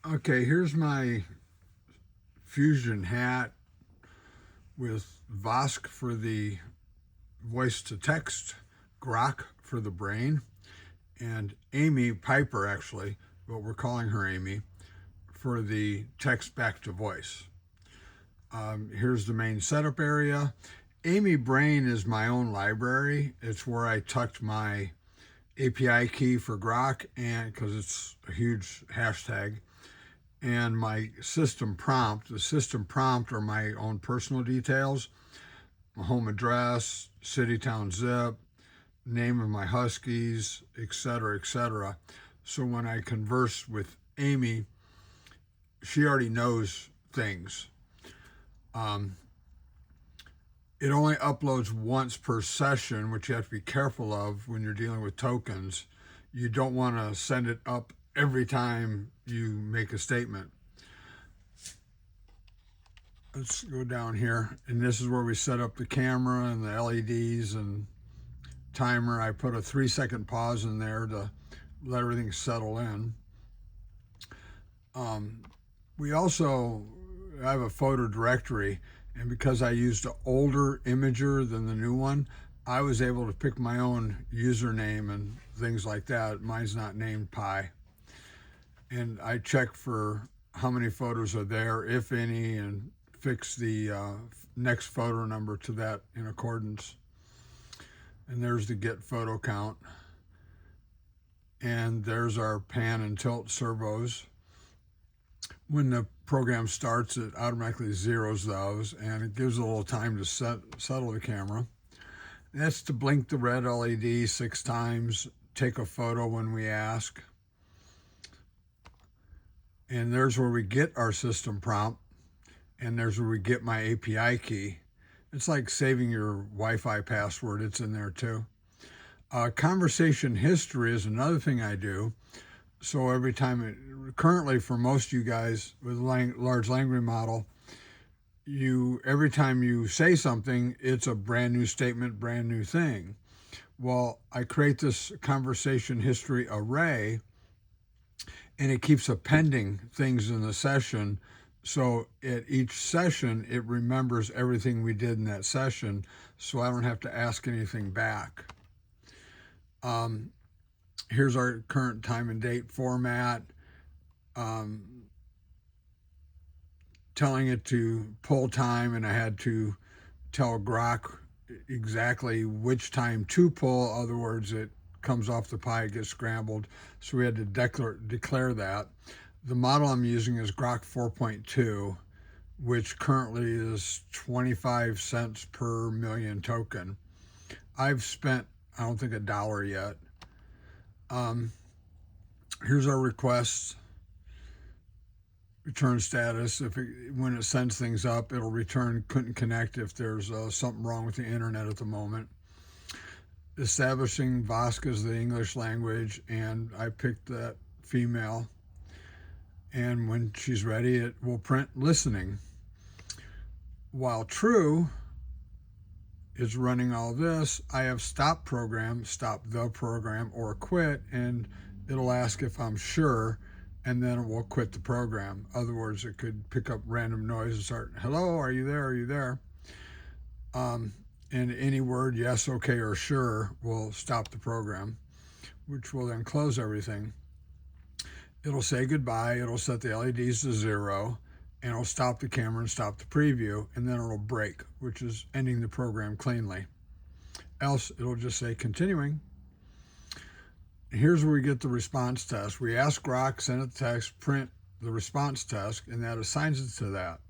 Okay, here's my fusion hat with Vosk for the voice to text, Grok for the brain, and Amy Piper, actually, but we're calling her Amy, for the text back to voice. Here's the main setup area. Amy Brain is my own library. It's where I tucked my API key for Grok, and because it's a huge hashtag, and my system prompt. The system prompt are my own personal details, my home address, city, town, zip, name of my huskies, etc., etc. So when I converse with Amy, she already knows things. Um, it only uploads once per session, which you have to be careful of when you're dealing with tokens. You don't want to send it up every time you make a statement. Let's go down here, and this is where we set up the camera and the LEDs and timer. I put a 3-second pause in there to let everything settle in. We also have a photo directory, and because I used an older imager than the new one, I was able to pick my own username and things like that. Mine's not named Pi. And I check for how many photos are there, if any, and fix the next photo number to that in accordance. And there's the get photo count. And there's our pan and tilt servos. When the program starts, it automatically zeroes those, and it gives a little time to settle the camera. That's to blink the red LED 6 times, take a photo when we ask. And there's where we get our system prompt, and there's where we get my API key. It's like saving your Wi-Fi password. It's in there too. Conversation history is another thing I do. So every time, currently for most of you guys with large language model, every time you say something, it's a brand new statement, brand new thing. Well, I create this conversation history array, and it keeps appending things in the session. So at each session, it remembers everything we did in that session, so I don't have to ask anything back. Here's our current time and date format. Um, Telling it to pull time, and I had to tell Grok exactly which time to pull. In other words, it comes off the Pi, it gets scrambled. So we had to declare that. The model I'm using is Grok 4.2, which currently is 25 cents per million token. I've spent, I don't think, $1 yet. Here's our requests. Return status. When it sends things up, it'll return couldn't connect if there's something wrong with the internet at the moment. Establishing Vosk as the English language, and I picked that female. And when she's ready, it will print listening. While true is running all this, I have stop program, stop the program, or quit, and it'll ask if I'm sure, and then it will quit the program. In other words, it could pick up random noise and start, hello, are you there? Are you there? And any word, yes, okay, or sure, will stop the program, which will then close everything. It'll say goodbye, it'll set the LEDs to 0, and it'll stop the camera and stop the preview, and then it'll break, which is ending the program cleanly. Else, it'll just say continuing. Here's where we get the response test. We ask Grok, send it the text, print the response test, and that assigns it to that.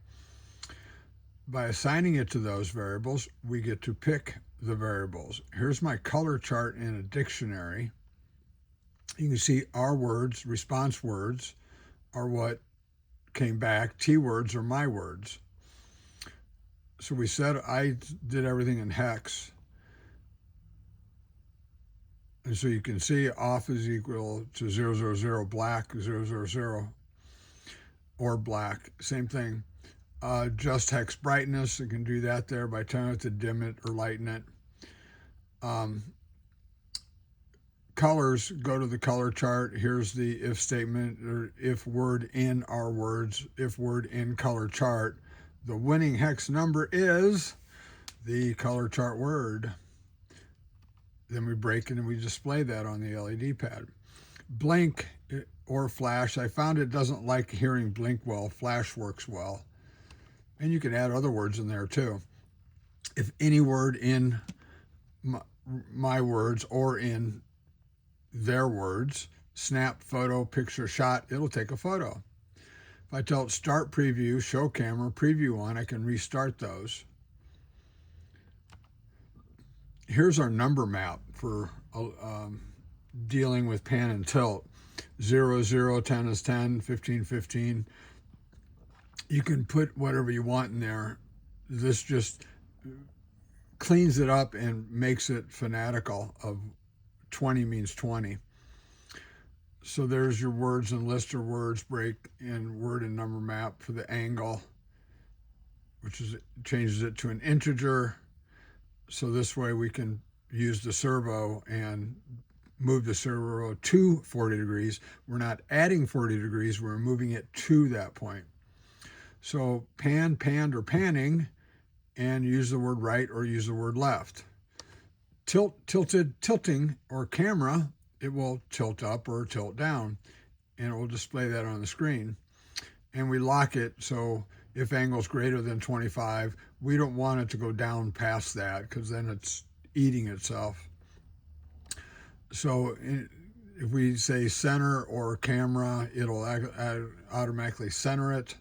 By assigning it to those variables, we get to pick the variables. Here's my color chart in a dictionary. You can see our words, response words, are what came back. T words are my words. So we said I did everything in hex. And so you can see off is equal to 000, black 000, or black. Same thing. Just hex brightness, you can do that there by telling it to dim it or lighten it. colors, go to the color chart. Here's the if statement, or if word in our words, if word in color chart. The winning hex number is the color chart word. Then we break it and we display that on the LED pad. Blink or flash. I found it doesn't like hearing blink well. Flash works well. And you can add other words in there too. If any word in my words or in their words, snap, photo, picture, shot, it'll take a photo. If I tell it start preview, show camera, preview on, I can restart those. Here's our number map for dealing with pan and tilt. 0, 0, 10 is 10, 15, 15. You can put whatever you want in there. This just cleans it up and makes it fanatical of 20 means 20. So there's your words and list of words, break in word and number map for the angle, which is changes it to an integer. So this way we can use the servo and move the servo to 40 degrees. We're not adding 40 degrees, we're moving it to that point. So pan, panned, or panning, and use the word right or use the word left. Tilt, tilted, tilting, or camera, it will tilt up or tilt down, and it will display that on the screen. And we lock it so if angle is greater than 25, we don't want it to go down past that because then it's eating itself. So if we say center or camera, it'll automatically center it.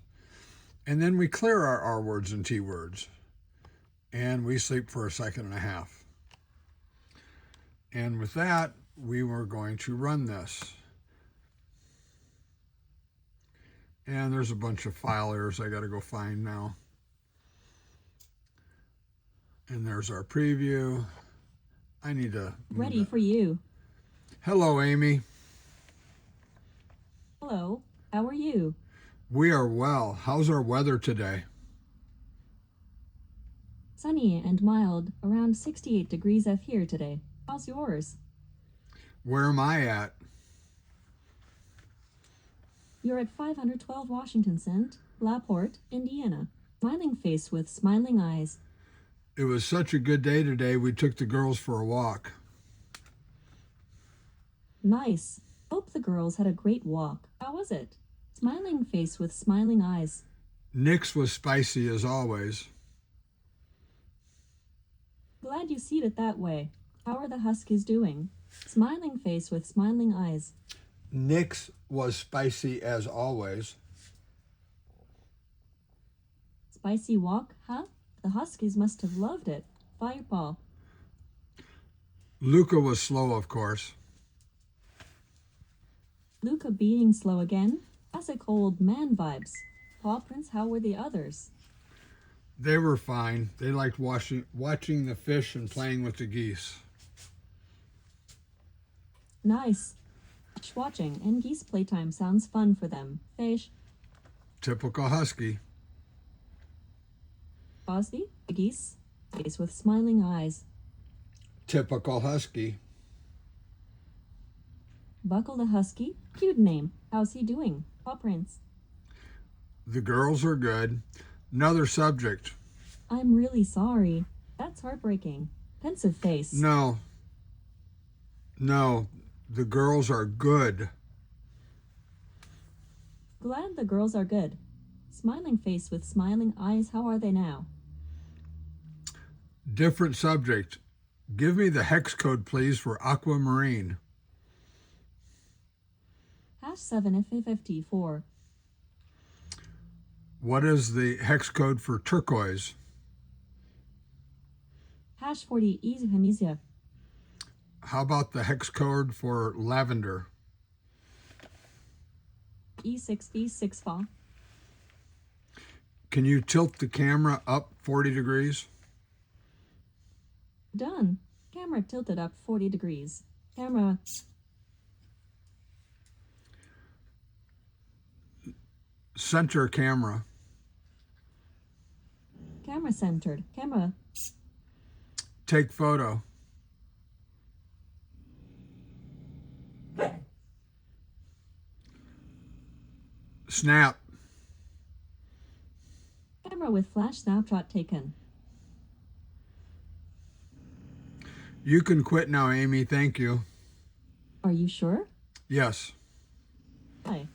And then we clear our R words and T words. And we sleep for a second and a half. And with that, we were going to run this. And there's a bunch of file errors I got to go find now. And there's our preview. I need to... Ready for you. Hello, Amy. Hello, how are you? We are well. How's our weather today? Sunny and mild, around 68 degrees F here today. How's yours? Where am I at? You're at 512 Washington Cent, LaPorte, Indiana. Smiling face with smiling eyes. It was such a good day today, we took the girls for a walk. Nice. Hope the girls had a great walk. How was it? Smiling face with smiling eyes. Nick's was spicy as always. Glad you see it that way. How are the Huskies doing? Smiling face with smiling eyes. Nick's was spicy as always. Spicy walk, huh? The Huskies must have loved it. Fireball. Luca was slow, of course. Luca being slow again? Classic old man vibes. Paw prints, how were the others? They were fine. They liked watching the fish and playing with the geese. Nice. Fish watching and geese playtime sounds fun for them. Fish. Typical husky. Crosby, the geese, face with smiling eyes. Typical husky. Buckle the husky, cute name. How's he doing? Paw prints. The girls are good. Another subject. I'm really sorry. That's heartbreaking. Pensive face. No, the girls are good. Glad the girls are good. Smiling face with smiling eyes, how are they now? Different subject. Give me the hex code, please, for aquamarine. #7F54. What is the hex code for turquoise? #40 Easyhanisia. How about the hex code for lavender? E6B6 Can you tilt the camera up 40 degrees? Done. Camera tilted up 40 degrees. Camera. Center camera. Camera centered. Camera. Take photo. Snap. Camera with flash snapshot taken. You can quit now, Amy. Thank you. Are you sure? Yes. Why?